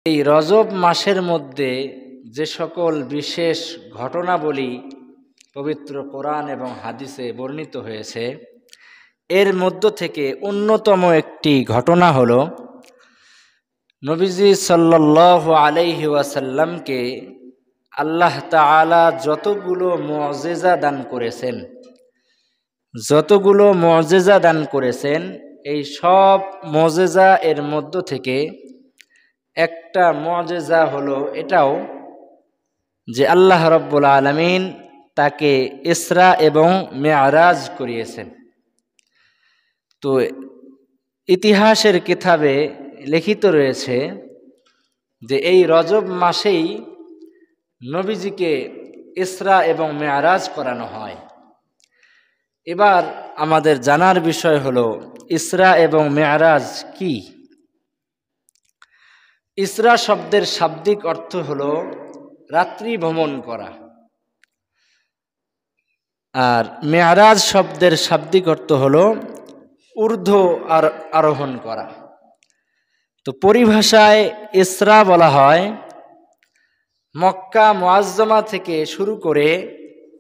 এই রজব মাসের মধ্যে যে সকল বিশেষ ঘটনাবলী পবিত্র কোরআন এবং হাদিসে বর্ণিত হয়েছে, এর মধ্য থেকে অন্যতম একটি ঘটনা হলো নবীজি সাল্লাল্লাহু আলাইহি ওয়াসাল্লামকে আল্লাহ তাআলা যতগুলো মুজিজা দান করেছেন, এই সব মুজিজা এর মধ্য থেকে একটা মুজিজা হলো এটাও যে আল্লাহ রাব্বুল আলামিন তাকে ইসরা এবং মেরাজ করিয়েছেন। তো ইতিহাসের কিতাবে লিখিত রয়েছে যে এই রজব মাসেই নবীজিকে ইসরা এবং মেরাজ করানো হয়। এবার আমাদের জানার বিষয় হলো ইসরা এবং মেরাজ কি। ইসরা শব্দের শাব্দিক অর্থ হলো রাত্রি ভ্রমণ করা, আর মেরাজ শব্দের শাব্দিক অর্থ হলো ঊর্ধ্ব আরোহণ করা। তো পরিভাষায় ইসরা বলা হয় মক্কা মুআজ্জমা থেকে শুরু করে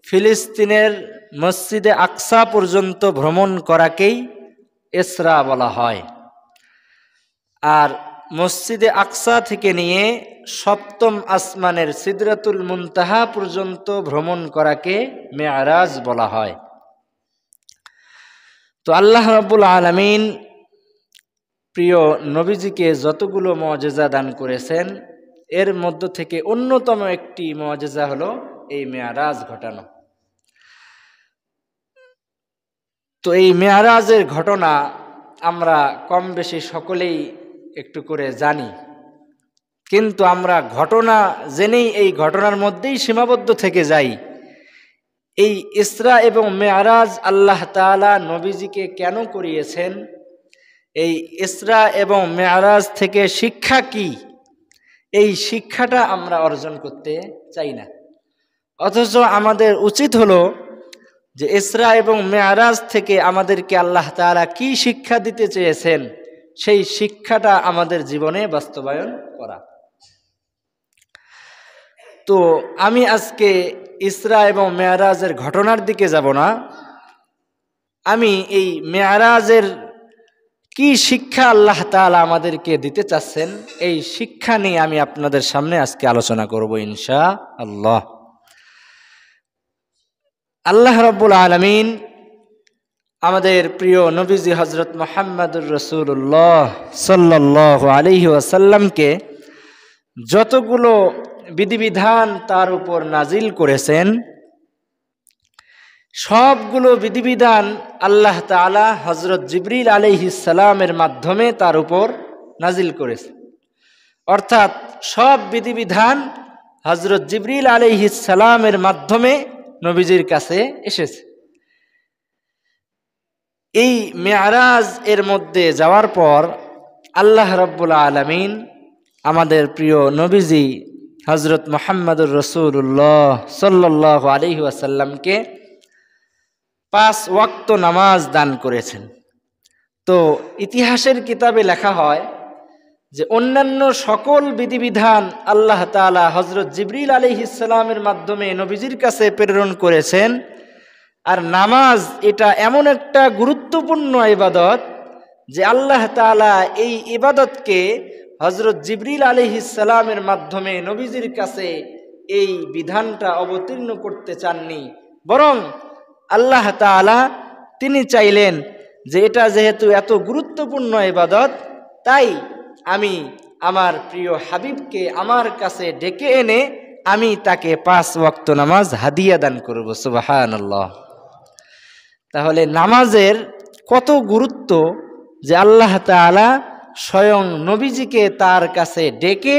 ফিলিস্তিনের মসজিদে আকসা পর্যন্ত ভ্রমণ করাকেই ইসরা বলা হয়, আর মসজিদে আকসা থেকে নিয়ে সপ্তম আসমানের সিদরাতুল মুনতাহা পর্যন্ত ভ্রমণ করাকে মেরাজ বলা হয়। তো আল্লাহ রাব্বুল আলামিন প্রিয় নবীজিকে যতগুলো মুজিজা দান করেছেন, এর মধ্য থেকে অন্যতম একটি মুজিজা হলো এই মেরাজ ঘটানো। তো এই মেরাজের ঘটনা আমরা কম বেশি সকলেই একটু করে জানি, কিন্তু আমরা ঘটনা জেনেই এই ঘটনার মধ্যেই সীমাবদ্ধ থেকে যাই। এই ইসরা এবং মেরাজ আল্লাহ তাআলা নবীজিকে কেন করিয়েছেন, এই ইসরা এবং মেরাজ থেকে শিক্ষা কি, এই শিক্ষাটা আমরা অর্জন করতে চাই না। অথচ আমাদের উচিত হলো যে ইসরা এবং মেরাজ থেকে আমাদেরকে আল্লাহ তাআলা কি শিক্ষা দিতে চেয়েছেন, সেই শিক্ষাটা আমাদের জীবনে বাস্তবায়ন করা। তো আমি আজকে ইসরা এবং মেরাজের ঘটনার দিকে যাব না, আমি এই মেরাজের কি শিক্ষা আল্লাহ তাআলা আমাদেরকে দিতে চাচ্ছেন, এই শিক্ষা নিয়ে আমি আপনাদের সামনে আজকে আলোচনা করব ইনশাআল্লাহ। আল্লাহ রাব্বুল আলামিন আমাদের প্রিয় নবীজি হযরত মুহাম্মদুর রাসূলুল্লাহ সাল্লাল্লাহু আলাইহি ওয়াসাল্লামকে যতগুলো বিধিবিধান তার উপর নাজিল করেছেন, সবগুলো বিধিবিধান আল্লাহ তাআলা হযরত জিবরিল আলাইহিস সালামের মাধ্যমে তার উপর নাজিল করেছেন। অর্থাৎ সব বিধিবিধান হযরত জিবরিল আলাইহিস সালামের মাধ্যমে নবীজির কাছে এসেছে। এই মেরাজ এর মধ্যে যাওয়ার পর আল্লাহ রাব্বুল আলামিন আমাদের প্রিয় নবীজি হযরত মুহাম্মদুর রাসূলুল্লাহ সাল্লাল্লাহু আলাইহি ওয়াসাল্লামকে 5 ওয়াক্ত নামাজ দান করেছেন। তো ইতিহাসের কিতাবে লেখা হয় যে অন্যান্য সকল বিধিবিধান আল্লাহ তাআলা হযরত জিবরিল আলাইহিস সালামের মাধ্যমে নবীজির কাছে প্রেরণ করেছেন, আর নামাজ এটা এমন একটা গুরুত্বপূর্ণ ইবাদত যে আল্লাহ তাআলা এই ইবাদতকে হযরত জিবরিল আলাইহিস সালামের মাধ্যমে নবীজির কাছে এই বিধানটা অবতীর্ণ করতে চাননি, বরং আল্লাহ তাআলা তিনি চাইলেন যে এটা যেহেতু এত গুরুত্বপূর্ণ ইবাদত, তাই আমি আমার প্রিয় হাবিবকে আমার কাছে ডেকে এনে আমি তাকে 5 ওয়াক্ত নামাজ হাদিয়া দান করব। সুবহানাল্লাহ। তাহলে নামাজের কত গুরুত্ব যে আল্লাহ তাআলা স্বয়ং নবীজিকে তার কাছে ডেকে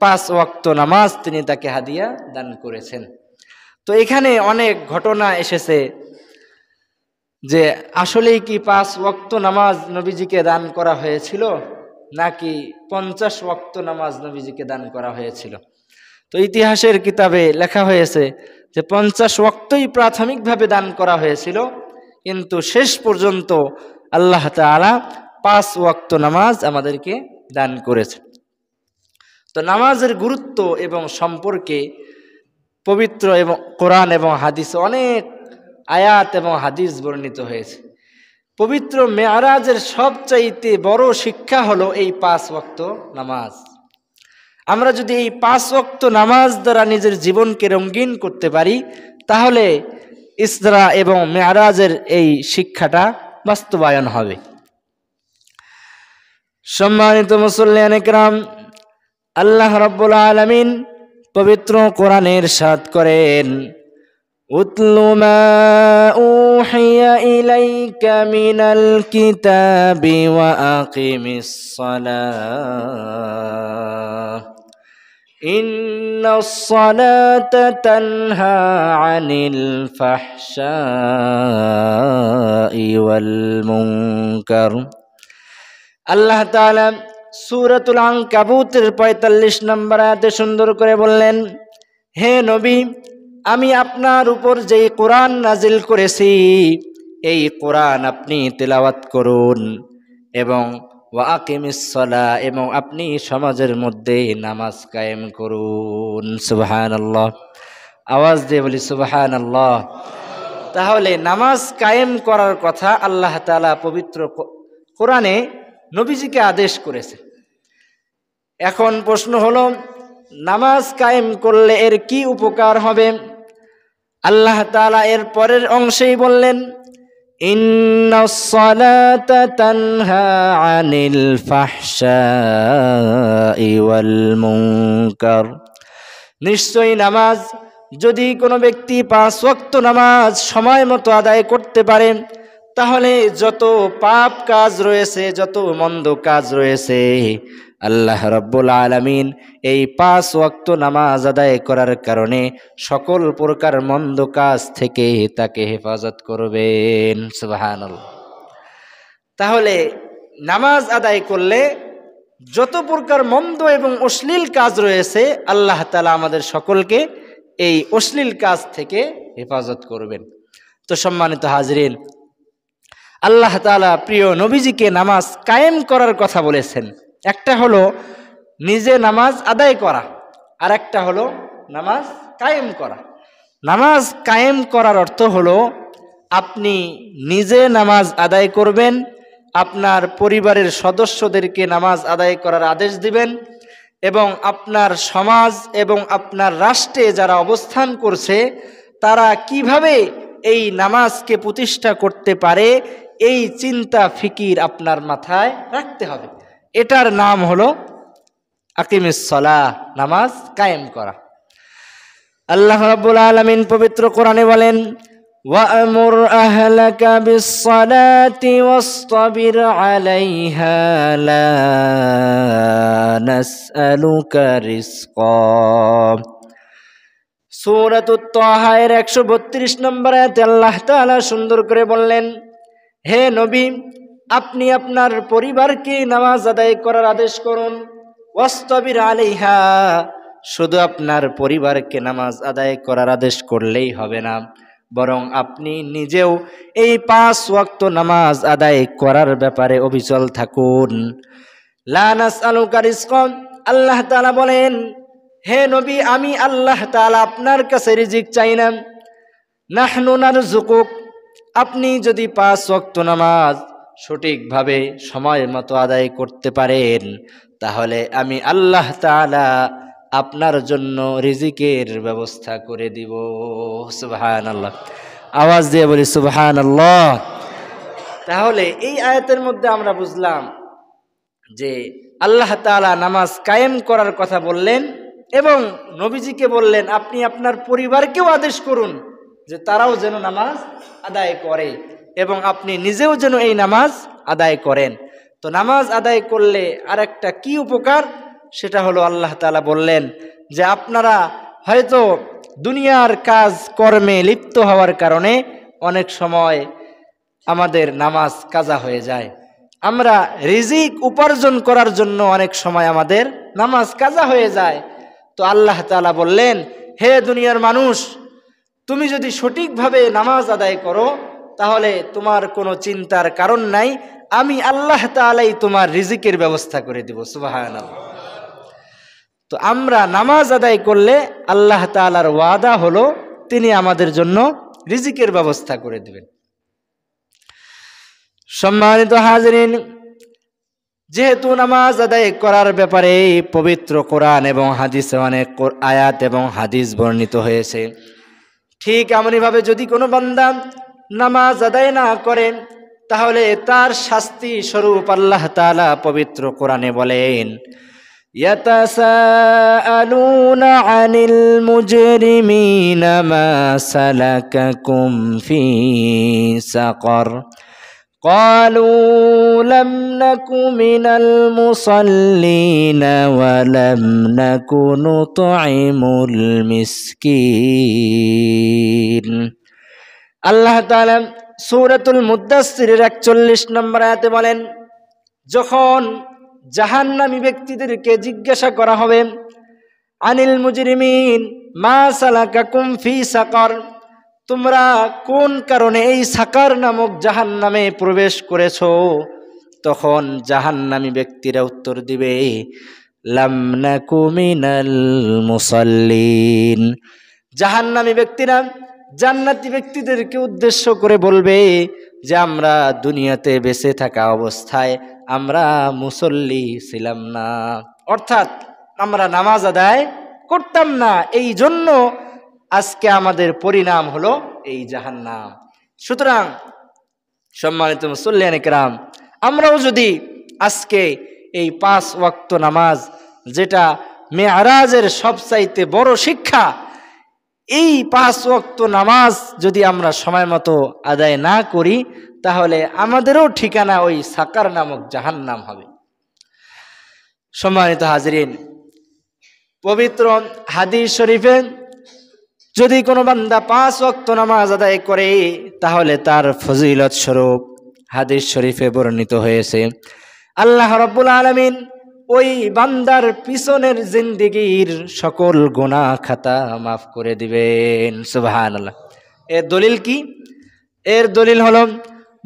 5 ওয়াক্ত নামাজ তিনি তাকে হাদিয়া দান করেছেন। তো এখানে অনেক ঘটনা এসেছে যে আসলেই কি 5 ওয়াক্ত নামাজ নবীজিকে দান করা হয়েছিল, নাকি 50 ওয়াক্ত নামাজ নবীজিকে দান করা হয়েছিল। তো ইতিহাসের কিতাবে লেখা হয়েছে যে 50 ওয়াক্তই প্রাথমিকভাবে দান করা হয়েছিল, কিন্তু শেষ পর্যন্ত আল্লাহ তাআলা 5 ওয়াক্ত নামাজ আমাদেরকে দান করেছে। তো নামাজের গুরুত্ব এবং সম্পর্কে পবিত্র এবং কোরআন এবং হাদিসে অনেক আয়াত এবং হাদিস বর্ণিত হয়েছে। পবিত্র মেয়ারাজের সবচাইতে বড় শিক্ষা হলো এই 5 ওয়াক্ত নামাজ। আমরা যদি এই 5 ওয়াক্ত নামাজ দ্বারা নিজের জীবনকে রঙিন করতে পারি, তাহলে ইসরা এবং মেয়ারাজের এই শিক্ষাটা বাস্তবায়ন হবে। সম্মানিত মুসল্লিয়ানে কেরাম, আল্লাহ রাব্বুল আলামিন পবিত্র কোরআনে ইরশাদ করেন, উতলু মা উহিয়া ইলাইকা মিনাল কিতাবি ওয়া আকিমিস সালাহ ইন্নাস সালাতা তানহা আনিল ফাহশাই ওয়াল মুনকার। আল্লাহ তাআলা সূরাতুল আনকাবুতের ৪৫ নম্বর আয়াতে সুন্দর করে বললেন, হে নবী, আমি আপনার উপর যেই কোরআন নাজিল করেছি এই কোরআন আপনি তেলাওয়াত করুন এবং ওয়া আকিমিস সালাহ, এবং আপনি সমাজের মধ্যে নামাজ কায়েম করুন। সুবহানাল্লাহ, আওয়াজ দিয়ে বলি সুবহানাল্লাহ। তাহলে নামাজ কায়েম করার কথা আল্লাহ তাআলা পবিত্র কোরআনে নবীজিকে আদেশ করেছে। এখন প্রশ্ন হলো, নামাজ কায়েম করলে এর কি উপকার হবে? আল্লাহ তাআলা এর পরের অংশেই বললেন, ইন্নাস সালাতা তানহা আনিল ফাহশাই ওয়াল মুনকার। নিশ্চয়ই নামাজ যদি কোনো ব্যক্তি 5 ওয়াক্ত নামাজ সময় মতো আদায় করতে পারে, তাহলে যত পাপ কাজ রয়েছে, যত মন্দ কাজ রয়েছে, আল্লাহ রাব্বুল আলামিন এই 5 ওয়াক্ত নামাজ আদায় করার কারণে সকল প্রকার মন্দ কাজ থেকে তাকে হেফাজত করবেন। সুবহানাল্লাহ। তাহলে নামাজ আদায় করলে যত প্রকার মন্দ এবং অশ্লীল কাজ রয়েছে, আল্লাহ তাআলা আমাদের সকলকে এই অশ্লীল কাজ থেকে হেফাজত করবেন। তো সম্মানিত হাজরিন, আল্লাহ তাআলা প্রিয় নবীজিকে নামাজ কায়েম করার কথা বলেছেন। একটা হলো নিজে নামাজ আদায় করা, আর একটা হলো নামাজ কায়েম করা। নামাজ কায়েম করার অর্থ হলো আপনি নিজে নামাজ আদায় করবেন, আপনার পরিবারের সদস্যদেরকে নামাজ আদায় করার আদেশ দিবেন, এবং আপনার সমাজ এবং আপনার রাষ্ট্রে যারা অবস্থান করছে তারা কিভাবে এই নামাজকে প্রতিষ্ঠা করতে পারে এই চিন্তা ফিকির আপনার মাথায় রাখতে হবে। এটার নাম হলো আকিমিস সালাহ, নামাজ কায়েম করা। আল্লাহ রাব্বুল আলামিন পবিত্র কোরআনে বলেন, ওয়া'মুর আহলাকা বিস-সালাতি ওয়াসতাবির আলাইহা লা নাসআলুকা রিজকা। সূরাতুত তাহা এর 132 নম্বর আয়াতে আল্লাহ তাআলা সুন্দর করে বললেন, হে নবী, আপনি আপনার পরিবারকে নামাজ আদায় করার আদেশ করুন। ওয়াসতাবির আলাইহা, শুধু আপনার পরিবারকে নামাজ আদায় করার আদেশ করলেই হবে না, বরং আপনি নিজেও এই 5 ওয়াক্ত নামাজ আদায় করার ব্যাপারে অবিচল থাকুন। লা নাসআলুকা রিজকা, আল্লাহ তাআলা বলেন, হে নবী, আমি আল্লাহ তাআলা আপনার কাছে রিজিক চাই না। নাহনু নারযুকুক, আপনি যদি 5 ওয়াক্ত নামাজ সঠিকভাবে সময় মতো আদায় করতে পারেন, তাহলে আমি আল্লাহ তাআলা আপনার জন্য রিজিকের ব্যবস্থা করে দিব। সুবহানাল্লাহ, আওয়াজ দিয়ে বলি সুবহানাল্লাহ। তাহলে এই আয়াতের মধ্যে আমরা বুঝলাম যে আল্লাহ তাআলা নামাজ কায়েম করার কথা বললেন এবং নবীজিকে বললেন আপনি আপনার পরিবারকেও আদেশ করুন যে তারাও যেন নামাজ আদায় করে এবং আপনি নিজেও যেন এই নামাজ আদায় করেন। তো নামাজ আদায় করলে আরেকটা কি উপকার, সেটা হলো আল্লাহ তাআলা বললেন যে আপনারা হয়তো দুনিয়ার কাজ কর্মে লিপ্ত হওয়ার কারণে অনেক সময় আমাদের নামাজ কাজা হয়ে যায়। আমরা রিজিক উপার্জন করার জন্য অনেক সময় আমাদের নামাজ কাজা হয়ে যায়। তো আল্লাহ তাআলা বললেন, হে দুনিয়ার মানুষ, তুমি যদি সঠিকভাবে নামাজ আদায় করো তাহলে তোমার কোনো চিন্তার কারণ নাই, আমি আল্লাহ তাআলাই তোমার রিজিকের ব্যবস্থা করে দেব। সুবহানাল্লাহ। তো আমরা নামাজ আদায় করলে আল্লাহ তাআলার ওয়াদা হলো তিনি আমাদের জন্য রিজিকের ব্যবস্থা করে দিবেন। সম্মানিত হাজিরিন, যেহেতু নামাজ আদায় করার ব্যাপারে পবিত্র কোরআন এবং হাদিসে অনেক আয়াত এবং হাদিস বর্ণিত হয়েছে, ঠিক এমনইভাবে যদি কোনো বান্দা নামাজ আদায় না করেন তাহলে তার শাস্তি স্বরূপ আল্লাহ তাআলা পবিত্র কোরআনে বলেন, ইয়াতাসাআলুনা আনিল মুজরিমিনা মা সালাকাকুম ফি সাকার قالوا لم نك من المصلين ولم نك نطعم المسكين। আল্লাহ তাআলা সূরাতুল মুদ্দাসসিরের ৪১ নম্বর আয়াতে বলেন, যখন জাহান্নামী ব্যক্তিদেরকে জিজ্ঞাসা করা হবে, আনিল মুজরিমিন মা সালাকাকুম ফি সাকার, তোমরা কোন কারণে এই সাকার নামক জাহান্নামে প্রবেশ করেছো, তখন জাহান্নামী ব্যক্তিরা উত্তর দিবে, লাম নাকু মিনাল মুসাল্লিন। জাহান্নামী ব্যক্তিরা জান্নাতি ব্যক্তিদেরকে উদ্দেশ্য করে বলবে যে আমরা দুনিয়াতে বেঁচে থাকা অবস্থায় আমরা মুসল্লি ছিলাম না, অর্থাৎ আমরা নামাজ আদায় করতাম না, এই জন্য আজকে আমাদের পরিণাম হলো এই জাহান্নাম। সুতরাং সম্মানিত মুসল্লিয়ানে কেরাম, আমরাও যদি আজকে এই 5 ওয়াক্ত নামাজ, যেটা মেরাজের সবচাইতে বড় শিক্ষা, এই 5 ওয়াক্ত নামাজ যদি আমরা সময় মতো আদায় না করি তাহলে আমাদেরও ঠিকানা ওই সাকার নামক জাহান্নাম হবে। সম্মানিত হাজিরিন, পবিত্র হাদিস শরীফে যদি কোনো বান্দা 5 ওয়াক্ত নামাজ আদায় করে তাহলে তার ফজিলত স্বরূপ হাদিস শরীফে বর্ণিত হয়েছে, আল্লাহ রাব্বুল আলামিন ওই বান্দার পিছনের জিন্দেগীর সকল গুনাহ খাতা মাফ করে দিবেন। সুবহানাল্লাহ। এর দলিল কি? এর দলিল হলো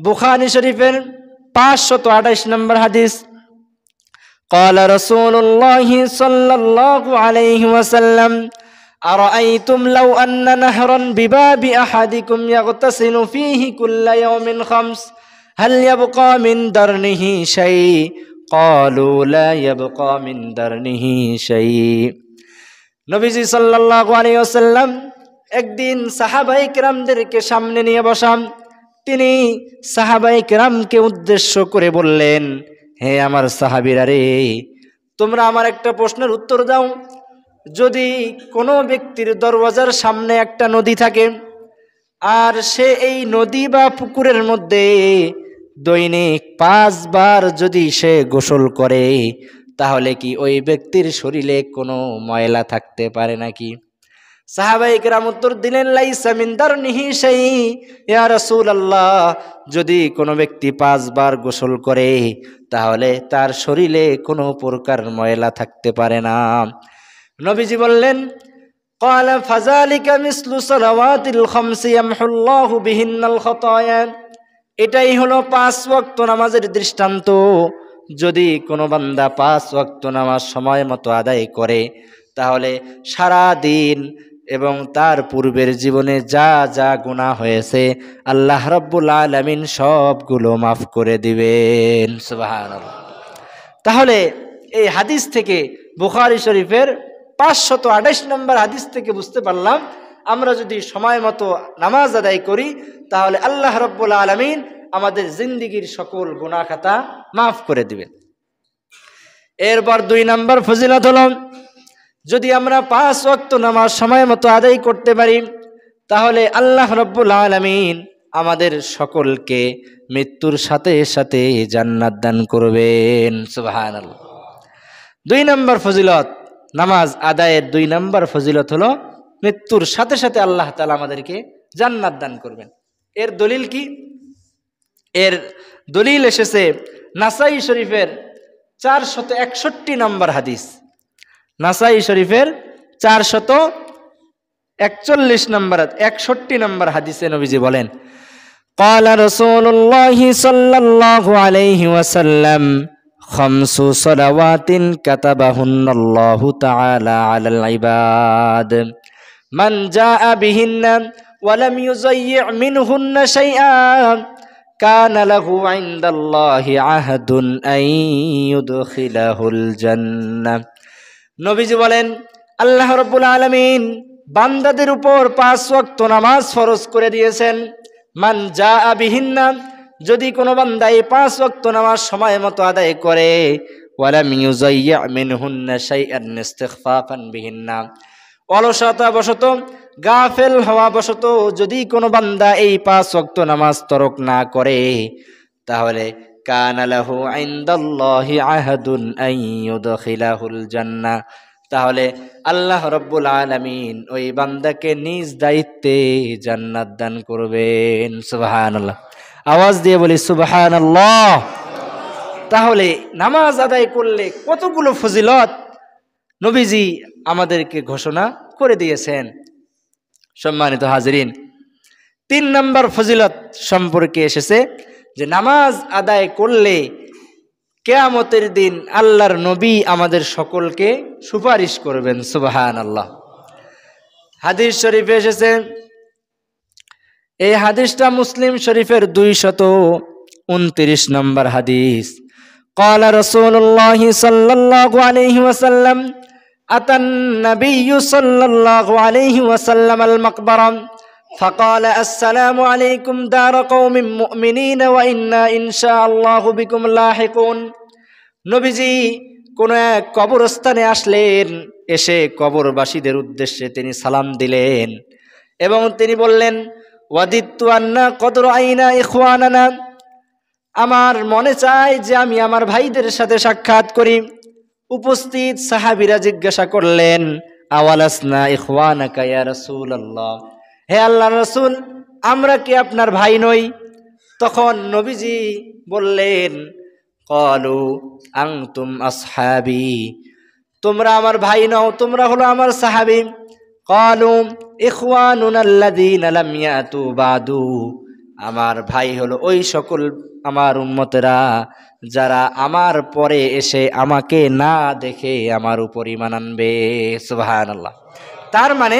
বুখারী শরীফের 528 নম্বর হাদিস, قال رسول الله صلى الله عليه وسلم أرأيتم لو أن نهرا بباب أحدكم يغتسل فيه كل يوم 5 هل يبقى من درنه شيء قالوا لا يبقى من درنه شيء। নবীজি সাল্লাল্লাহু আলাইহি ওয়াসাল্লাম একদিন সাহাবায়ে কেরামদেরকে সামনে নিয়ে বসান, তিনি সাহাবায়ে কেরামকে উদ্দেশ্য করে বললেন, হে আমার সাহাবীরা রে, তোমরা আমার একটা প্রশ্নের উত্তর দাও। যদি কোনো ব্যক্তির দরওয়াজার সামনে একটা নদী থাকে আর সে এই নদী বা পুকুরের মধ্যে দৈনিক 5 বার যদি সে গোসল করে তাহলে কি ওই ব্যক্তির শরীরে কোনো ময়লা থাকতে পারে নাকি? সাহাবায়ে কেরাম উত্তর দিলেন, লাইসা মিন দারনিহি শাই ইয়া রাসূলুল্লাহ, যদি কোনো ব্যক্তি 5 বার গোসল করে তাহলে তার শরীরে কোনো প্রকার ময়লা থাকতে পারে না। নবীজি বললেন, ক্বালা ফাযালিকা মিসলু সালাওয়াতিল খামসি ইয়ামহুল্লাহু বিহিন্নাল খাতায়া, এটাই হলো 5 ওয়াক্ত নামাজের দৃষ্টান্ত। যদি কোনো বান্দা 5 ওয়াক্ত নামাজ সময় মতো আদায় করে তাহলে সারা দিন এবং তার পূর্বের জীবনে যা যা গুনাহ হয়েছে আল্লাহ রাব্বুল আলামিন সবগুলো মাফ করে দিবেন। সুবহানাল্লাহ। তাহলে এই হাদিস থেকে, বুখারী শরীফের 528 নম্বর হাদিস থেকে বুঝতে পারলাম, আমরা যদি সময় মতো নামাজ আদায় করি তাহলে আল্লাহ রাব্বুল আলামিন আমাদের জিন্দেগীর সকল গুনাহ খাতা মাফ করে দিবেন। এরপর 2 নম্বর ফজিলত হলো, যদি আমরা 5 ওয়াক্ত নামাজ সময় মতো আদায় করতে পারি তাহলে আল্লাহ রাব্বুল আলামিন আমাদের সকলকে মৃত্যুর সাথে সাথে জান্নাত দান করবেন। সুবহানাল্লাহ। 2 নম্বর ফজিলত, নামাজ আদায়ের 2 নম্বর ফজিলত হলো মৃত্যুর সাথে সাথে আল্লাহ তাআলা আমাদেরকে জান্নাত দান করবেন। এর দলিল কি? এর দলিল এসেছে নাসাই শরীফের 461 নম্বর হাদিস। নাসাই শরীফের 441 নম্বর 61 নম্বর হাদিসে নবীজি বলেন, قال رسول الله صلى الله عليه وسلم খামসু সালাওয়াতিন কাতাবাহুন্নাল্লাহু তাআলা আলাল ইবাদ মান জাআ বিহিন্না ওয়া লাম ইউযায়্যি' মিনহুন্না শাইআন কানা লাহু ইনদাল্লাহি আহদুন আন ইউদখিলাহুল জান্নাহ। নবীজি বলেন, আল্লাহ রাব্বুল আলামিন বান্দাদের উপর 5 ওয়াক্ত নামাজ ফরজ করে দিয়েছেন। মান জাআ বিহিন্না, যদি কোনো বান্দা এই 5 ওয়াক্ত নামাজ সময় মতো আদায় করে, ওয়ালাম ইউযায়্যি' মিনহুন্না শাইআন ইস্তিগফাফান বিহিন্না, অলসতা বশত গাফেল হওয়া বশত যদি কোনো বান্দা এই 5 ওয়াক্ত নামাজ তরক না করে, তাহলে কানা লাহু ইনদাল্লাহি আহাদুন আন ইউদখিলাহুল জান্নাহ, তাহলে আল্লাহ রাব্বুল আলামিন ওই বান্দাকে নিজ দায়িত্বে জান্নাত দান করবেন। সুবহানাল্লাহ, আওয়াজ দিয়ে বলি সুবহানাল্লাহ। তাহলে নামাজ আদায় করলে কতগুলো ফজিলত নবীজি আমাদেরকে ঘোষণা করে দিয়েছেন। সম্মানিত হাজিরিন, 3 নম্বর ফজিলত সম্পর্কে এসেছে যে নামাজ আদায় করলে কিয়ামতের দিন আল্লাহর নবী আমাদের সকলকে সুপারিশ করবেন। সুবহানাল্লাহ। হাদিস শরীফে এসেছে, এই হাদিসটা মুসলিম শরীফের 229 নম্বর হাদিস। قال رسول الله صلى الله عليه وسلم أتى النبي صلى الله عليه وسلم المقبرة فقال السلام عليكم دار قوم مؤمنين وإنا إن شاء الله بكم لاحقون। নবীজি কোন এক কবরস্থানে আসলেন, এসে কবরবাসীদের উদ্দেশ্যে তিনি সালাম দিলেন এবং তিনি বললেন, ওয়াদিত্তু আন্না কদ রাআইনা ইখওয়ানানা, আমার মনে চায় যে আমি আমার ভাইদের সাথে সাক্ষাৎ করি। উপস্থিত সাহাবীরা জিজ্ঞাসা করলেন, আওয়ালাসনা ইখওয়ানাকা ইয়া রাসূলুল্লাহ, হে আল্লাহর রাসূল, আমরা কি আপনার ভাই নই? তখন নবীজি বললেন, ক্বালু আনতুম আসহাবি, তোমরা আমার ভাই নও, তোমরা হলো আমার সাহাবী। ক্বালু ইখওয়ানুনা আল্লাযীনা লাম ইয়াতু বাদু, আমার ভাই হলো ওই সকল আমার উম্মতেরা যারা আমার পরে এসে আমাকে না দেখে আমার উপর ঈমান আনবে। সুবহানাল্লাহ। তার মানে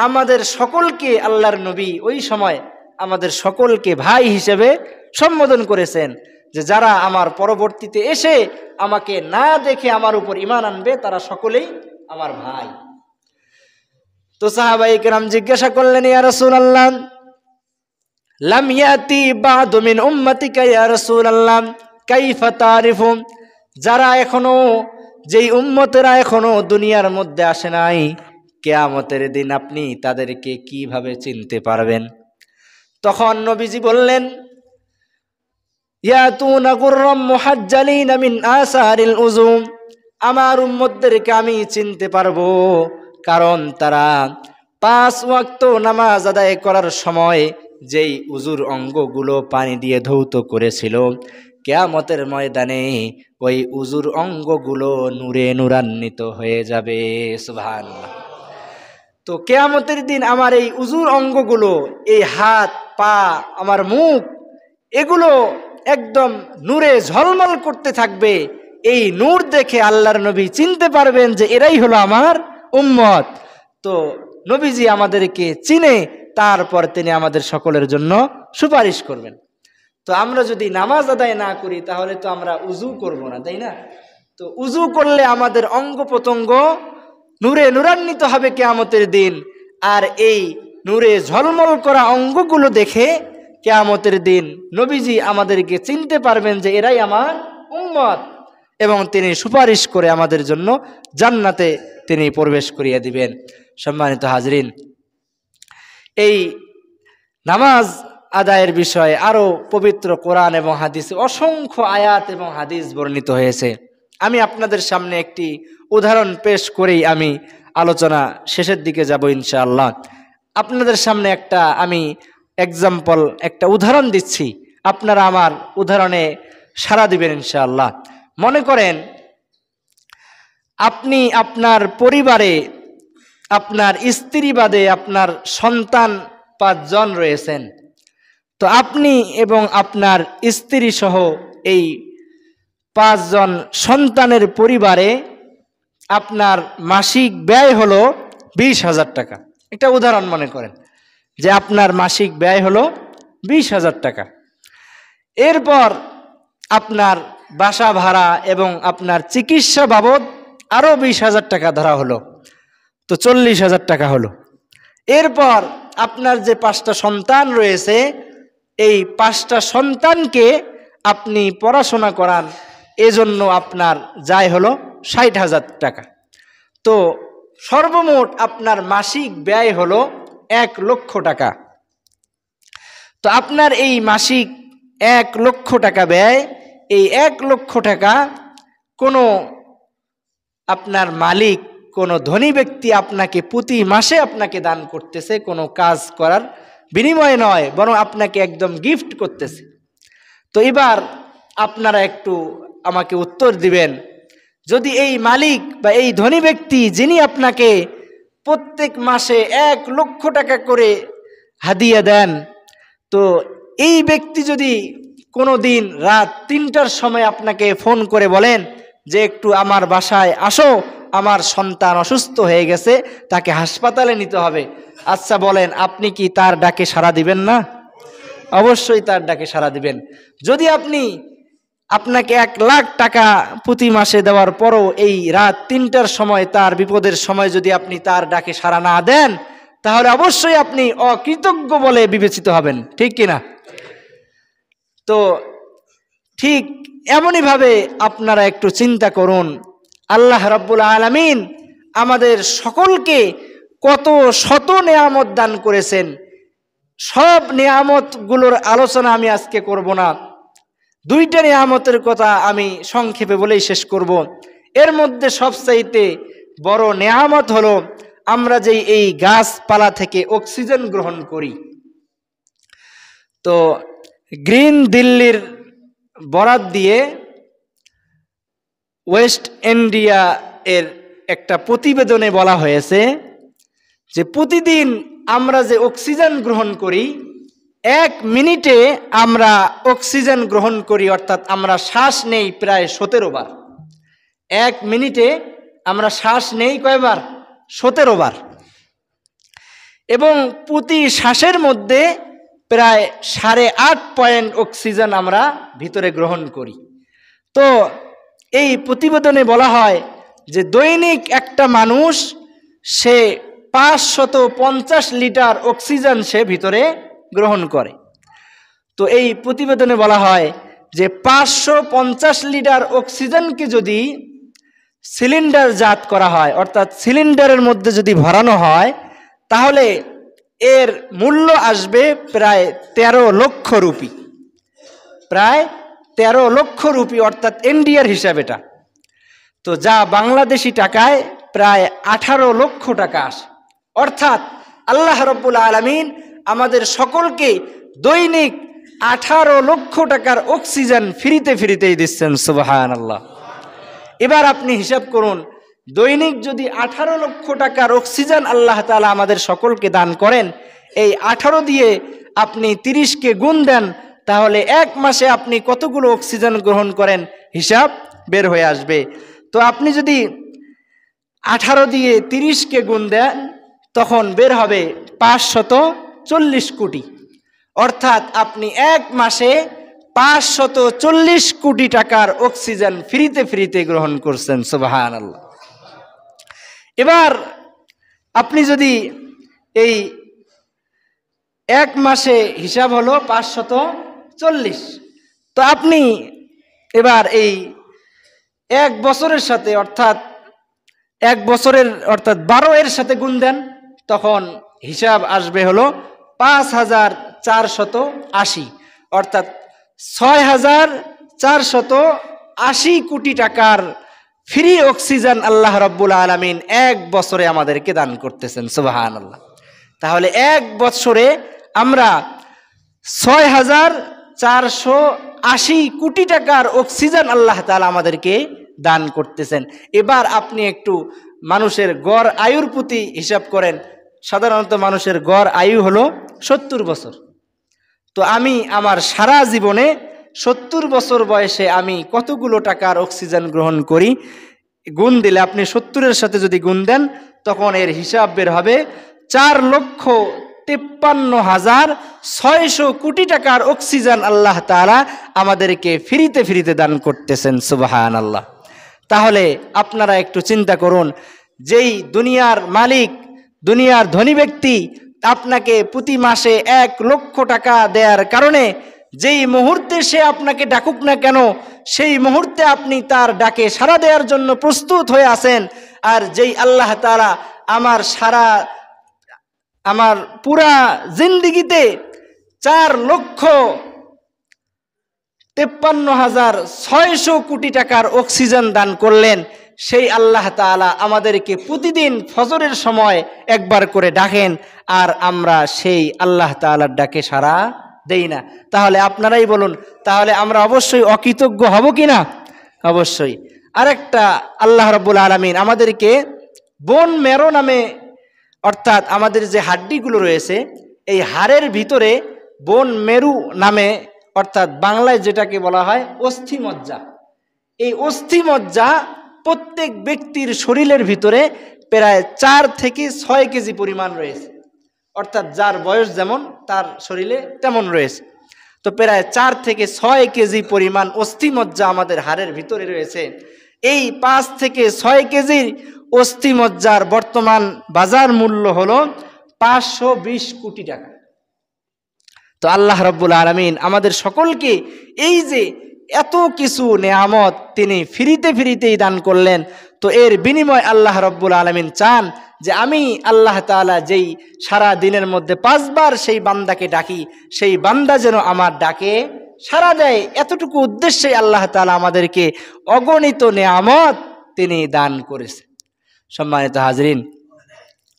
আমাদের সকলকে আল্লাহর নবী ওই সময় আমাদের সকলকে ভাই হিসেবে সম্বোধন করেছেন, যে যারা আমার পরবর্তীতে এসে আমাকে না দেখে আমার উপর ঈমান আনবে তারা সকলেই আমার ভাই। তো সাহাবায়ে কেরাম জিজ্ঞাসা করলেন, ইয়া রাসূলুল্লাহ, লাম ইয়াতি বাদু মিন উম্মাতিকা ইয়া রাসূলুল্লাহ কাইফা তারিফু, যারা এখনো, যেই উম্মতেরা এখনো দুনিয়ার মধ্যে আসে নাই, কিয়ামতের দিন আপনি তাদেরকে কিভাবে চিনতে পারবেন? তখন নবীজি বললেন, ইয়াতুনা গুররাম মুহাজ্জালিনা মিন আসারিল উজুম, আমার উম্মতদেরকে আমি চিনতে পারবো কারণ তারা 5 ওয়াক্ত নামাজ আদায় করার সময় যেই উজুর অঙ্গগুলো পানি দিয়ে ধৌত করেছিল, কিয়ামতের ময়দানে ওই উজুর অঙ্গগুলো নূরে নূরান্বিত হয়ে যাবে। সুবহানাল্লাহ। তো কিয়ামতের দিন আমার এই উজুর অঙ্গগুলো, এই হাত পা আমার মুখ, এগুলো একদম নূরে ঝলমল করতে থাকবে। এই নূর দেখে আল্লাহর নবী চিনতে পারবেন যে এরাই হলো আমার উম্মত। তো নবীজি আমাদেরকে চিনে তারপর তিনি আমাদের সকলের জন্য সুপারিশ করবেন। তো আমরা যদি নামাজ আদায় না করি তাহলে তো আমরা উজু করব না, তাই না? তো উজু করলে আমাদের অঙ্গ প্রত্যঙ্গ নূরে নূরান্বিত হবে কিয়ামতের দিন। আর এই নূরে ঝলমল করা অঙ্গগুলো দেখে কিয়ামতের দিন নবীজি আমাদেরকে চিনতে পারবেন যে এরাই আমার উম্মত, এবং তিনি সুপারিশ করে আমাদের জন্য জান্নাতে তিনি প্রবেশ করিয়ে দিবেন। সম্মানিত হাজরিন, এই নামাজ আদায়ের বিষয়ে আরো পবিত্র কোরআন এবং হাদিসে অসংখ্য আয়াত এবং হাদিস বর্ণিত হয়েছে। আমি আপনাদের সামনে একটি উদাহরণ পেশ করেই আমি আলোচনা শেষের দিকে যাব ইনশাআল্লাহ। আপনাদের সামনে আমি এক্সাম্পল, একটা উদাহরণ দিচ্ছি, আপনারা আমার উদাহরণে সাড়া দিবেন ইনশাআল্লাহ। মনে করেন আপনি আপনার পরিবারে আপনার স্ত্রী বাদে আপনার সন্তান 5 জন রয়েছেন। তো আপনি এবং আপনার স্ত্রী সহ এই 5 জন সন্তানের পরিবারে আপনার মাসিক ব্যয় হলো 20,000 টাকা। একটা উদাহরণ মনে করেন যে আপনার মাসিক ব্যয় হলো 20,000 টাকা। এরপর আপনার বাসা ভাড়া এবং আপনার চিকিৎসা বাবদ আরও 20,000 টাকা ধরা হলো, তো 40,000 টাকা হলো। এরপর আপনার যে 5টা সন্তান রয়েছে, এই 5টা সন্তানকে আপনি পড়াশোনা করান, এজন্য আপনার যায় হলো 60,000 টাকা। তো সর্বমোট আপনার মাসিক ব্যয় হলো 1 লক্ষ টাকা। তো আপনার এই মাসিক 1 লক্ষ টাকা ব্যয়, এই 1 লক্ষ টাকা কোনো আপনার মালিক, কোনো ধনী ব্যক্তি আপনাকে প্রতি মাসে আপনাকে দান করতেছে, কোনো কাজ করার বিনিময়ে নয়, বরং আপনাকে একদম গিফট করতেছে। তো এবার আপনারা একটু আমাকে উত্তর দিবেন, যদি এই মালিক বা এই ধনী ব্যক্তি যিনি আপনাকে প্রত্যেক মাসে 1 লক্ষ টাকা করে হাদিয়া দেন, তো এই ব্যক্তি যদি কোনো দিন রাত 3টার সময় আপনাকে ফোন করে বলেন যে একটু আমার বাসায় আসো, আমার সন্তান অসুস্থ হয়ে গেছে, তাকে হাসপাতালে নিতে হবে, আচ্ছা বলেন আপনি কি তার ডাকে সাড়া দিবেন না? অবশ্যই তার ডাকে সাড়া দিবেন। যদি আপনাকে 1 লাখ টাকা প্রতি মাসে দেওয়ার পরও এই রাত 3টার সময় তার বিপদের সময় যদি আপনি তার ডাকে সাড়া না দেন, তাহলে অবশ্যই আপনি অকৃতজ্ঞ বলে বিবেচিত হবেন, ঠিক কিনা? তো ঠিক এমনইভাবে আপনারা একটু চিন্তা করুন, আল্লাহ রাব্বুল আলামিন আমাদের সকলকে কত শত নেয়ামত দান করেছেন। সব নেয়ামতগুলোর আলোচনা আমি আজকে করব না, 2টা নেয়ামতের কথা আমি সংক্ষেপে বলেই শেষ করব। এর মধ্যে সবচাইতে বড় নেয়ামত হলো আমরা যে এই গাছপালা থেকে অক্সিজেন গ্রহণ করি। তো গ্রিন দিল্লির বরাত দিয়ে ওয়েস্ট ইন্ডিয়া এর একটা প্রতিবেদনে বলা হয়েছে যে প্রতিদিন আমরা যে অক্সিজেন গ্রহণ করি, 1 মিনিটে আমরা অক্সিজেন গ্রহণ করি, অর্থাৎ আমরা শ্বাস নেই প্রায় 17 বার। 1 মিনিটে আমরা শ্বাস নেই কয়বার? 17 বার। এবং প্রতি শ্বাসের মধ্যে প্রায় 8.5 পয়েন্ট অক্সিজেন আমরা ভিতরে গ্রহণ করি। তো এই প্রতিবেদনে বলা হয় যে দৈনিক একটা মানুষ সে 550 লিটার অক্সিজেন সে ভিতরে গ্রহণ করে। তো এই প্রতিবেদনে বলা হয় যে 550 লিটার অক্সিজেনকে যদি সিলিন্ডার জাত করা হয়, অর্থাৎ সিলিন্ডারের মধ্যে যদি ভরানো হয়, তাহলে এর মূল্য আসবে প্রায় 13 লক্ষ রুপি। প্রায় 13 লক্ষ রুপি, অর্থাৎ ইন্ডিয়ার হিসাব এটা। তো যা বাংলাদেশি টাকায় প্রায় 18 লক্ষ টাকা আসে। অর্থাৎ আল্লাহ রাব্বুল আলামিন আমাদের সকলকে দৈনিক 18 লক্ষ টাকার অক্সিজেন ফ্রিতেই দিচ্ছেন, সুবহানাল্লাহ। এবার আপনি হিসাব করুন, দৈনিক যদি 18 লক্ষ টাকার অক্সিজেন আল্লাহ তাআলা আমাদের সকলকে দান করেন, এই 18 দিয়ে আপনি 30কে গুণ দেন, তাহলে 1 মাসে আপনি কতগুলো অক্সিজেন গ্রহণ করেন হিসাব বের হয়ে আসবে। তো আপনি যদি 18 দিয়ে 30কে গুণ দেন, তখন বের হবে 540 কোটি। অর্থাৎ আপনি 1 মাসে 540 কোটি টাকার অক্সিজেন ফ্রিতে গ্রহণ করছেন, সুবহানাল্লাহ। এবার আপনি যদি এই 1 মাসে হিসাব হলো 540, তো আপনি এবার এই 1 বছরের সাথে, অর্থাৎ 1 বছরের অর্থাৎ 12 এর সাথে গুণ দেন, তখন হিসাব আসবে হলো 5480, অর্থাৎ 6480 কোটি টাকার ফ্রি অক্সিজেন আল্লাহ রাব্বুল আলামিন 1 বছরে আমাদেরকে দান করতেছেন, সুবহানাল্লাহ। তাহলে 1 বছরে আমরা 6480 কোটি টাকার অক্সিজেন আল্লাহ তাআলা আমাদেরকে দান করতেছেন। এবার আপনি একটু মানুষের গড় আয়ুর প্রতি হিসাব করেন। সাধারণত মানুষের গড় আয়ু হলো 70 বছর। তো আমি আমার সারা জীবনে 70 বছর বয়সে আমি কতগুলো টাকার অক্সিজেন গ্রহণ করি, গুণ দিলে আপনি 70-এর সাথে যদি গুণ দেন তখন এর হিসাব বের হবে 4,53,600 কোটি টাকার অক্সিজেন আল্লাহ তাআলা আমাদেরকে ফ্রিতে ফ্রিতে দান করতেছেন। সুবহানাল্লাহ। তাহলে আপনারা একটু চিন্তা করুন, যেই দুনিয়ার মালিক, দুনিয়ার ধনী ব্যক্তি আপনাকে প্রতি মাসে 1 লক্ষ টাকা দেওয়ার কারণে যেই মুহূর্তে সে আপনাকে ডাকুক না কেন সেই মুহূর্তে আপনি তার ডাকে সাড়া দেওয়ার জন্য প্রস্তুত হয়ে আছেন। আর যেই আল্লাহ তাআলা আমার পুরা জিন্দেগিতে 4,53,600 কোটি টাকার অক্সিজেন দান করলেন, সেই আল্লাহ তাআলা আমাদেরকে প্রতিদিন ফজরের সময় একবার করে ডাকেন, আর আমরা সেই আল্লাহ তাআলার ডাকে সাড়া দেই না। তাহলে আপনারাই বলুন, তাহলে আমরা অবশ্যই অকৃতজ্ঞ হব কি না? অবশ্যই। আরেকটা, আল্লাহ রাব্বুল আলামিন আমাদেরকে বোন মেরো নামে, অর্থাৎ আমাদের যে হাড্ডিগুলো রয়েছে এই হাড়ের ভিতরে বোন মেরু নামে, অর্থাৎ বাংলায় যেটাকে বলা হয় অস্থিমজ্জা, এই অস্থিমজ্জা প্রত্যেক ব্যক্তির শরীরের ভিতরে প্রায় 4 থেকে 6 কেজি পরিমাণ রয়েছে। অর্থাৎ যার বয়স যেমন তার শরীরে তেমন রয়েছে। তো প্রায় 4 থেকে 6 কেজি পরিমাণ অস্থিমজ্জা আমাদের হাড়ের ভিতরে রয়েছে। এই 5 থেকে 6 কেজির অস্থিমজ্জার বর্তমান বাজার মূল্য হলো 520 কোটি টাকা। তো আল্লাহ রাব্বুল আলামিন আমাদের সকলকে এই যে এত কিছু নেয়ামত তিনি ফ্রিতে ফ্রিতেই দান করলেন, তো এর বিনিময় আল্লাহ রাব্বুল আলামিন চান যে আমি আল্লাহ তাআলা যেই সারা দিনের মধ্যে 5 বার সেই বান্দাকে ডাকি, সেই বান্দা যেন আমার ডাকে সাড়া দেয়। এতটুকু উদ্দেশ্যে আল্লাহ তাআলা আমাদেরকে অগণিত নেয়ামত তিনি দান করেছে। সম্মানিত হাজরিন,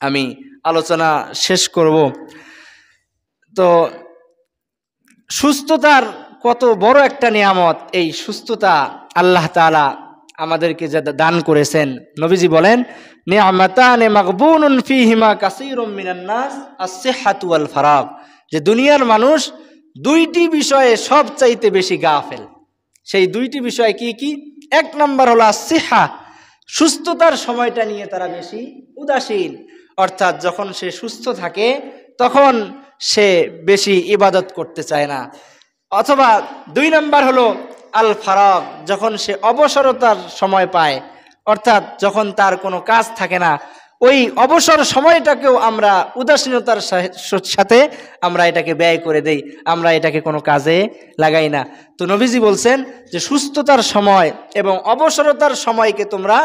আমি আলোচনা শেষ করব। তো সুস্থতার কত বড় একটা নিয়ামত, এই সুস্থতা আল্লাহ তাআলা আমাদেরকে যে দান করেছেন। নবীজি বলেন, নি'মাতানে মাগবুনুন ফীহিমা কাসীরুম মিনান নাস আস-সিহহাতু ওয়াল ফারাগ, যে দুনিয়ার মানুষ 2টি বিষয়ে সবচাইতে বেশি গাফেল। সেই 2টি বিষয় কি কি? 1 নম্বর হলো আস-সিহহা, সুস্থতার সময়টা নিয়ে তারা বেশি উদাসীন, অর্থাৎ যখন সে সুস্থ থাকে তখন সে বেশি ইবাদত করতে চায় না। অথবা 2 নম্বর হলো আল ফারাগ, যখন সে অবসরতার সময় পায়, অর্থাৎ যখন তার কোনো কাজ থাকে না, ওই অবসর সময়টাকেও আমরা উদাসীনতার সাথে আমরা এটাকে ব্যয় করে দেই, আমরা এটাকে কোনো কাজে লাগাই না। তো নবীজি বলছেন যে সুস্থতার সময় এবং অবসরতার সময়কে তোমরা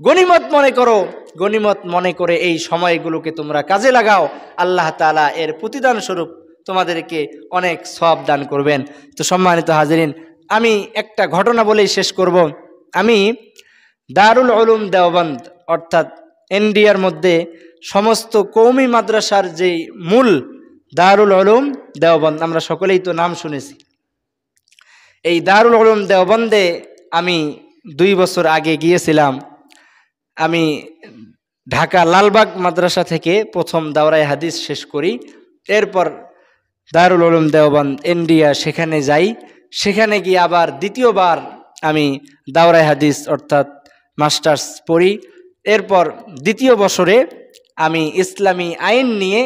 গনিমত মনে করো, গনিমত মনে করে এই সময়গুলোকে তোমরা কাজে লাগাও, আল্লাহ তাআলা এর প্রতিদান স্বরূপ তোমাদেরকে অনেক সওয়াব দান করবেন। তো সম্মানিত হাজিরিন, আমি একটা ঘটনা বলেই শেষ করব। আমি দারুল উলুম দেওবন্দ, অর্থাৎ ইন্ডিয়ার মধ্যে সমস্ত কওমি মাদ্রাসার যে মূল দারুল উলুম দেওবন্দ, আমরা সকলেই তো নাম শুনেছি। এই দারুল উলুম দেওবন্দে আমি 2 বছর আগে গিয়েছিলাম। আমি ঢাকা লালবাগ মাদ্রাসা থেকে প্রথম দাওরায়ে হাদিস শেষ করি, এরপর দারুল উলুম দেওবন্দ ইন্ডিয়া সেখানে যাই। সেখানে গিয়ে আবার দ্বিতীয়বার আমি দাওরায়ে হাদিস অর্থাৎ মাস্টার্স পড়ি। এরপর 2য় বছরে আমি ইসলামী আইন নিয়ে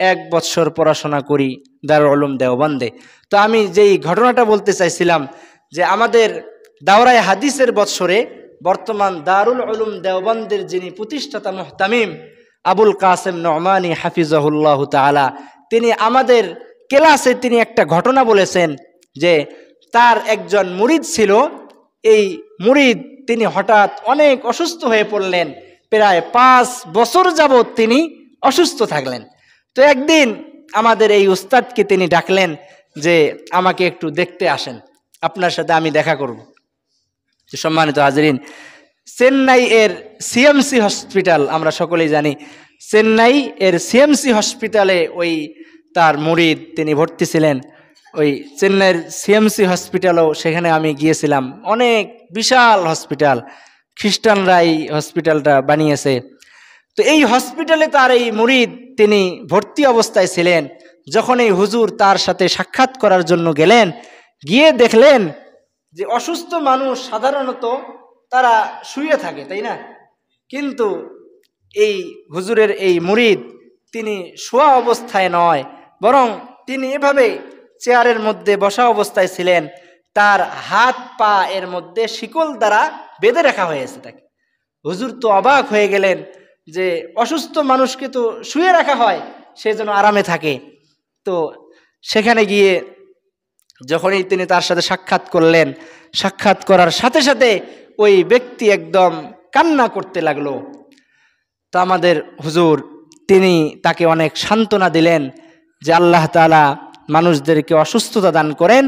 1 বছর পড়াশোনা করি দারুল উলুম দেওবন্দে। তো আমি যেই ঘটনাটা বলতে চাইছিলাম যে আমাদের দাওরায়ে হাদিসের বৎসরে বর্তমান দারুল উলুম দেওবন্দের যিনি প্রতিষ্ঠাতা মুহতামিম আবুল কাসেম নোমানী হাফিজাহুল্লাহ তাআলা, তিনি আমাদের ক্লাসে তিনি একটা ঘটনা বলেছেন যে তার একজন মুরিদ ছিল। এই মুরিদ তিনি হঠাৎ অনেক অসুস্থ হয়ে পড়লেন, প্রায় 5 বছর যাবৎ তিনি অসুস্থ থাকলেন। তো একদিন আমাদের এই উস্তাদকে তিনি ডাকলেন যে আমাকে একটু দেখতে আসেন, আপনার সাথে আমি দেখা করব। সম্মানিত হাজরিন, চেন্নাই এর সিএমসি হসপিটাল, আমরা সকলেই জানি চেন্নাই এর সিএমসি হসপিটালে ওই তার মুরিদ তিনি ভর্তি ছিলেন। ওই চেন্নাইয়ের সিএমসি হসপিটালও সেখানে আমি গিয়েছিলাম। অনেক বিশাল হসপিটাল, খ্রিস্টানরাই হসপিটালটা বানিয়েছে। তো এই হসপিটালে তার এই মুরিদ তিনি ভর্তি অবস্থায় ছিলেন। যখন এই হুজুর তার সাথে সাক্ষাৎ করার জন্য গেলেন, গিয়ে দেখলেন যে অসুস্থ মানুষ সাধারণত তারা শুয়ে থাকে, তাই না? কিন্তু এই হুজুরের এই মুরিদ তিনি শোয়া অবস্থায় নয়, বরং তিনি এভাবে চেয়ারের মধ্যে বসা অবস্থায় ছিলেন। তার হাত পা এর মধ্যে শিকল দ্বারা বেঁধে রাখা হয়েছে তাকে। হুজুর তো অবাক হয়ে গেলেন যে অসুস্থ মানুষকে তো শুয়ে রাখা হয়, সে যেন আরামে থাকে। তো সেখানে গিয়ে যখনই তিনি তার সাথে সাক্ষাৎ করলেন, সাক্ষাৎ করার সাথে সাথে ওই ব্যক্তি একদম কান্না করতে লাগলো। তো আমাদের হুজুর তিনি তাকে অনেক সান্ত্বনা দিলেন যে আল্লাহ তাআলা মানুষদেরকে অসুস্থতা দান করেন,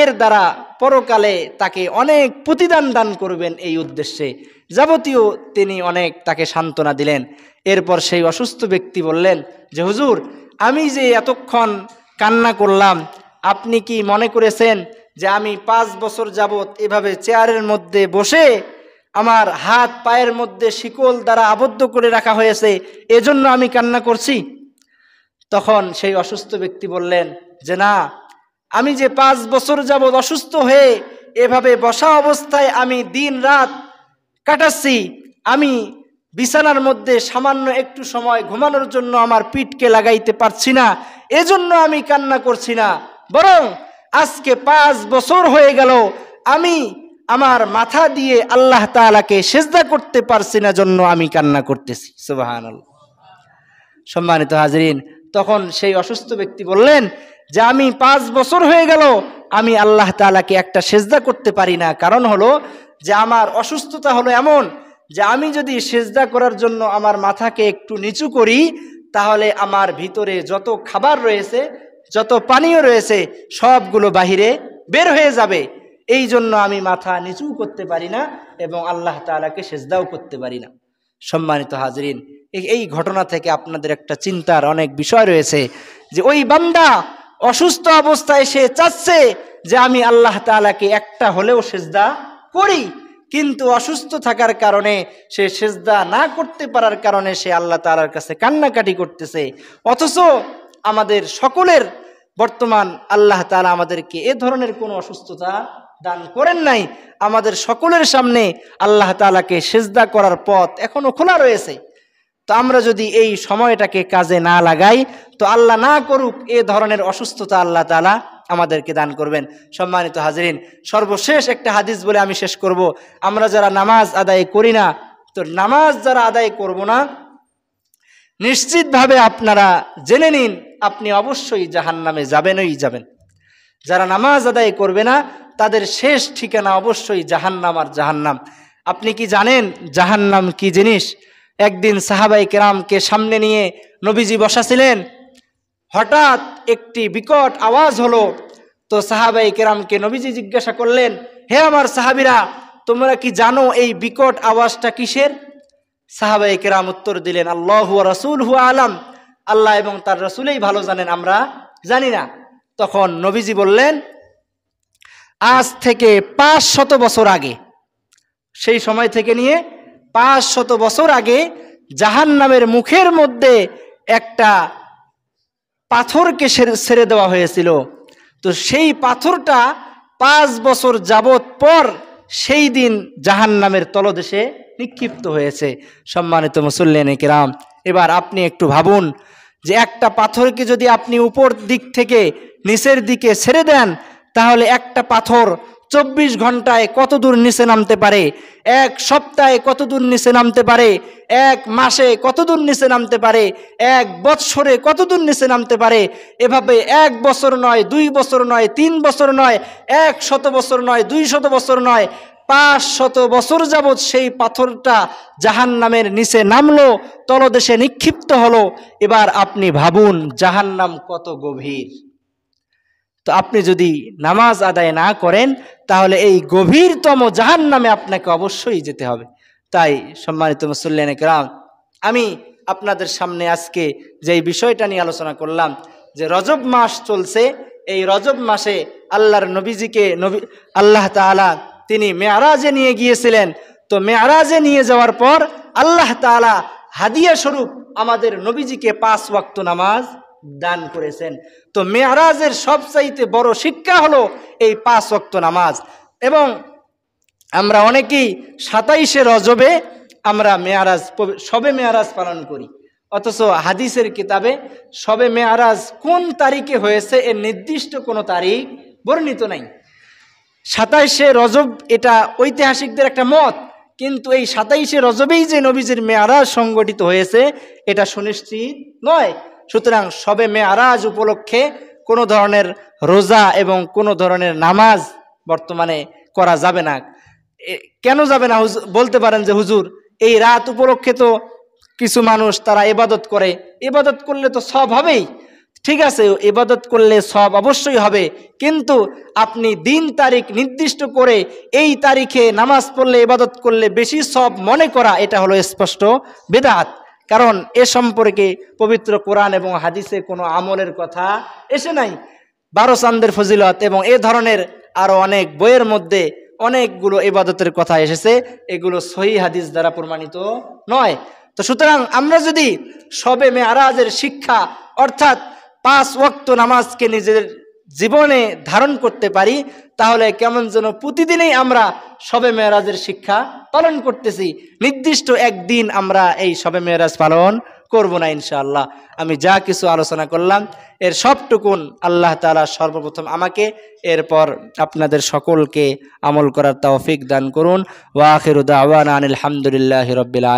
এর দ্বারা পরকালে তাকে অনেক প্রতিদান দান করবেন, এই উদ্দেশ্যে যাবতীয় তিনি অনেক তাকে সান্ত্বনা দিলেন। এরপর সেই অসুস্থ ব্যক্তি বললেন যে হুজুর, আমি যে এতক্ষণ কান্না করলাম, আপনি কি মনে করেছেন যে আমি 5 বছর যাবৎ এভাবে চেয়ারের মধ্যে বসে আমার হাত পায়ের মধ্যে শিকল দ্বারা আবদ্ধ করে রাখা হয়েছে, এজন্য আমি কান্না করছি? তখন সেই অসুস্থ ব্যক্তি বললেন যে না, আমি যে 5 বছর যাবৎ অসুস্থ হয়ে এভাবে বসা অবস্থায় আমি দিন রাত কাটাচ্ছি, আমি বিছানার মধ্যে সামান্য একটু সময় ঘুমানোর জন্য আমার পিঠকে লাগাইতে পারছি না, এজন্য আমি কান্না করছি না, বরং আজকে 5 বছর হয়ে গেল আমি আমার মাথা দিয়ে আল্লাহ তাআলাকে সিজদা করতে পারছি না, জন্য আমি কান্না করতেছি। সুবহানাল্লাহ। সম্মানিত হাজরিন, তখন সেই অসুস্থ ব্যক্তি বললেন যে আমি 5 বছর হয়ে গেল আমি আল্লাহ তাআলাকে একটা সিজদা করতে পারি না, কারণ হলো যে আমার অসুস্থতা হলো এমন যে আমি যদি সিজদা করার জন্য আমার মাথাকে একটু নিচু করি, তাহলে আমার ভিতরে যত খাবার রয়েছে, যত পানীয় রয়েছে, সবগুলো বাহিরে বের হয়ে যাবে। এই জন্য আমি মাথা নিচু করতে পারি না এবং আল্লাহ তাআলাকে সিজদাও করতে পারি না। সম্মানিত হাজরিন, এই ঘটনা থেকে আপনাদের একটা চিন্তার অনেক বিষয় রয়েছে যে ওই বান্দা অসুস্থ অবস্থায় সে চাচ্ছে যে আমি আল্লাহ তাআলাকে একটা হলেও সিজদা করি, কিন্তু অসুস্থ থাকার কারণে সে সিজদা না করতে পারার কারণে সে আল্লাহ তাআলার কাছে কান্নাকাটি করতেছে। অথচ আমাদের সকলের বর্তমান আল্লাহ তাআলা আমাদেরকে এ ধরনের কোনো অসুস্থতা দান করেন নাই। আমাদের সকলের সামনে আল্লাহ তাআলাকে সিজদা করার পথ এখনো খোলা রয়েছে। তো আমরা যদি এই সময়টাকে কাজে না লাগাই, তো আল্লাহ না করুক এ ধরনের অসুস্থতা আল্লাহ তাআলা আমাদেরকে দান করবেন। সম্মানিত হাজরিন, সর্বশেষ একটা হাদিস বলে আমি শেষ করব। আমরা যারা নামাজ আদায় করি না, তো নামাজ যারা আদায় করব না, নিশ্চিতভাবে আপনারা জেনে নিন আপনি অবশ্যই জাহান্নামে যাবেনই যাবেন। যারা নামাজ আদায় করবে না তাদের শেষ ঠিকানা অবশ্যই জাহান্নাম আর জাহান্নাম। আপনি কি জানেন জাহান্নাম কি জিনিস? একদিন সাহাবায়ে কেরামকে সামনে নিয়ে নবীজি বসা ছিলেন, হঠাৎ একটি বিকট আওয়াজ হলো। তো সাহাবায়ে কেরামকে নবীজি জিজ্ঞাসা করলেন, হে আমার সাহাবীরা, তোমরা কি জানো এই বিকট আওয়াজটা কিসের? সাহাবায়ে কেরাম উত্তর দিলেন, আল্লাহু ওয়া রাসূলুহু আলাম, আল্লাহ এবং তার রাসূলই ভালো জানেন, আমরা জানি না। তখন নবীজি বললেন, আজ থেকে 500 বছর আগে, সেই সময় থেকে নিয়ে 500 বছর আগে জাহান্নামের মুখের মধ্যে একটা পাথরকে ছেড়ে দেওয়া হয়েছিল। তো সেই পাথরটা 5 বছর যাবত পর সেই দিন জাহান্নামের তলদেশে নিক্ষিপ্ত হয়েছে। সম্মানিত মুসল্লিয়ানে কেরাম, এবার আপনি একটু ভাবুন যে একটা পাথরকে যদি আপনি উপর দিক থেকে নিচের দিকে ছেড়ে দেন, তাহলে একটা পাথর 24 ঘন্টায় কত দূর নিচে নামতে পারে, এক সপ্তাহে কত দূর নিচে নামতে পারে, এক মাসে কত দূর নিচে নামতে পারে, এক বৎসরে কত দূর নিচে নামতে পারে। এভাবে 1 বছর নয়, 2 বছর নয়, 3 বছর নয়, 100 বছর নয়, 200 বছর নয়, 500 বছর যাবৎ সেই পাথরটা জাহান্নামের নিচে নামলো, তলদেশে নিক্ষিপ্ত হলো। এবার আপনি ভাবুন জাহান্নাম কত গভীর। তো আপনি যদি নামাজ আদায় না করেন, তাহলে এই গভীরতম জাহান্নামে আপনাকে অবশ্যই যেতে হবে। তাই সম্মানিত মুসল্লিয়ানে কেরাম, আমি আপনাদের সামনে আজকে যেই বিষয়টা নিয়ে আলোচনা করলাম যে রজব মাস চলছে, এই রজব মাসে আল্লাহর নবীজিকে আল্লাহ তাআলা তিনি মেরাজে নিয়ে গিয়েছিলেন। তো মেরাজে নিয়ে যাওয়ার পর আল্লাহ তাআলা হাদিয়া স্বরূপ আমাদের নবীজিকে 5 ওয়াক্ত নামাজ দান করেছেন। তো মেরাজের সবচাইতে বড় শিক্ষা হলো এই 5 ওয়াক্ত নামাজ। এবং আমরা অনেকেই 27শে রজবে আমরা শবে মেয়ারাজ পালন করি, অথচ হাদিসের কিতাবে শবে মেয়ারাজ কোন তারিখে হয়েছে এর নির্দিষ্ট কোনো তারিখ বর্ণিত নাই। 27শে রজব এটা ঐতিহাসিকদের একটা মত, কিন্তু এই 27শে রজবেই যে নবীজির মেয়ারাজ সংগঠিত হয়েছে এটা সুনিশ্চিত নয়। সুতরাং শবে মেয়ারাজ উপলক্ষে কোনো ধরনের রোজা এবং কোনো ধরনের নামাজ বর্তমানে করা যাবে না। কেন যাবে না বলতে পারেন যে হুজুর, এই রাত উপলক্ষে তো কিছু মানুষ তারা ইবাদত করে, ইবাদত করলে তো সব হবেই। ঠিক আছে, ইবাদত করলে সব অবশ্যই হবে, কিন্তু আপনি দিন তারিখ নির্দিষ্ট করে এই তারিখে নামাজ পড়লে ইবাদত করলে বেশি সব মনে করা, এটা হলো স্পষ্ট বিদআত। কারণ এ সম্পর্কে পবিত্র কোরআন এবং হাদিসে কোনো আমলের কথা এসে নাই। 12 চাঁদের ফজিলত এবং এ ধরনের আরো অনেক বইয়ের মধ্যে অনেকগুলো ইবাদতের কথা এসেছে, এগুলো সহিহ হাদিস দ্বারা প্রমাণিত নয়। তো সুতরাং আমরা যদি শবে মেয়ারাজের শিক্ষা অর্থাৎ 5 ওয়াক্ত নামাজকে নিজের জীবনে ধারণ করতে পারি, তাহলে কেমন যেন প্রতিদিনই আমরা শবে মেয়ারাজের শিক্ষা পালন করতেছি। নির্দিষ্ট একদিন আমরা এই শবে মেয়ারাজ পালন করব না ইনশাআল্লাহ। আমি যা কিছু আলোচনা করলাম এর সবটুকুন আল্লাহ তাআলা সর্বপ্রথম আমাকে, এরপর আপনাদের সকলকে আমল করার তৌফিক দান করুন। ওয়া আখিরু দাওয়ানা আনিল হামদুলিল্লাহি রাব্বিল আলামিন।